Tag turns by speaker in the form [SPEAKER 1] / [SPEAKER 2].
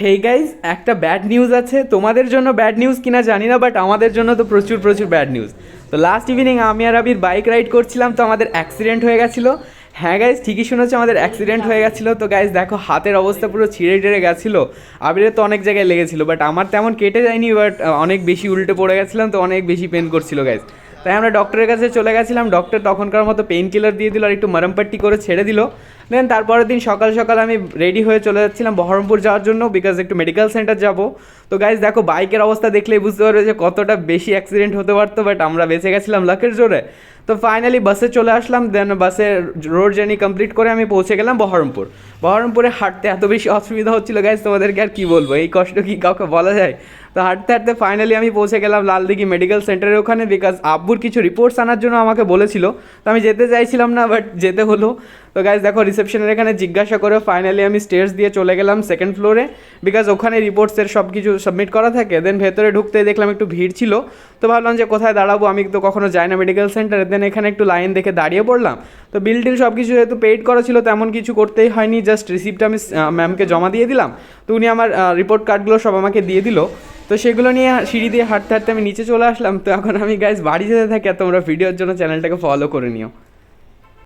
[SPEAKER 1] Hey guys, একটা bad news আছে। তোমাদের জন্য ব্যাড নিউজ কিনা জানি না, বাট আমাদের জন্য তো প্রচুর প্রচুর ব্যাড নিউজ। তো লাস্ট ইভিনিং আমি আর আবির বাইক রাইড করছিলাম, তো আমাদের অ্যাক্সিডেন্ট হয়ে গেছিলো। হ্যাঁ গাইজ, ঠিকই শুনেছো, আমাদের অ্যাক্সিডেন্ট হয়ে গেছিলো। তো গাইজ দেখো, হাতের অবস্থা পুরো ছিঁড়ে টিড়ে গেছিলো। আবিরের তো অনেক জায়গায় লেগেছিলো, বাট আমার তেমন কেটে যায়নি, বাট অনেক বেশি উল্টে পড়ে গেছিলাম, তো অনেক বেশি পেন করছিল গাইজ। তাই আমরা ডক্টরের কাছে চলে গেছিলাম। ডক্টর তখনকার মতো পেইন কিলার দিয়ে দিল আর একটু মারামপাট্টি করে ছেড়ে দিল। দেন তারপরের দিন সকাল সকাল আমি রেডি হয়ে চলে যাচ্ছিলাম বহরমপুর যাওয়ার জন্য, বিকজ একটু মেডিকেল সেন্টার যাব। তো গাইজ দেখো, বাইকের অবস্থা দেখলেই বুঝতে পারবে যে কতটা বেশি অ্যাক্সিডেন্ট হতে পারতো, বাট আমরা বেঁচে গেছিলাম লাকের জোরে। তো ফাইনালি বাসে চলে আসলাম। দেন বাসে রোড জার্নি কমপ্লিট করে আমি পৌঁছে গেলাম বহরমপুর। বহরমপুরে হাঁটতে এত বেশি অসুবিধা হচ্ছিলো গাইজ, তোমাদেরকে আর কী বলবো, এই কষ্ট কি কাউকে বলা যায়? তো হাঁটতে হাঁটতে ফাইনালি আমি পৌঁছে গেলাম লালদিঘি মেডিকেল সেন্টারের ওখানে, বিকজ আব্বুর কিছু রিপোর্টস আনার জন্য আমাকে বলেছিল। তো আমি যেতে চাইছিলাম না, বাট যেতে হলো। তো গাইজ দেখো, রিসেপশনের এখানে জিজ্ঞাসা করে ফাইনালি আমি স্টেয়ার্স দিয়ে চলে গেলাম সেকেন্ড ফ্লোরে, বিকজ ওখানে রিপোর্টসের সব কিছু সাবমিট করা থাকে। দেন ভেতরে ঢুকতে দেখলাম একটু ভিড় ছিল। তো ভাবলাম যে কোথায় দাঁড়াবো, আমি তো কখনো যাই না মেডিকেল সেন্টারে। দেন এখানে একটু লাইন দেখে দাঁড়িয়ে পড়লাম। তো বিল টিল সব কিছু যেহেতু পেইড করা ছিল, তেমন কিছু করতেই হয়নি, জাস্ট রিসিপ্টটা আমি ম্যামকে জমা দিয়ে দিলাম। তো উনি আমার রিপোর্ট কার্ডগুলো সব আমাকে দিয়ে দিল। তো সেগুলো নিয়ে সিঁড়ি দিয়ে হাঁটতে হাঁটতে আমি নিচে চলে আসলাম। তো এখন আমি গাইজ বাড়ি যেতে থাকি, আর তোমরা ভিডিওর জন্য চ্যানেলটাকে ফলো করে নিও।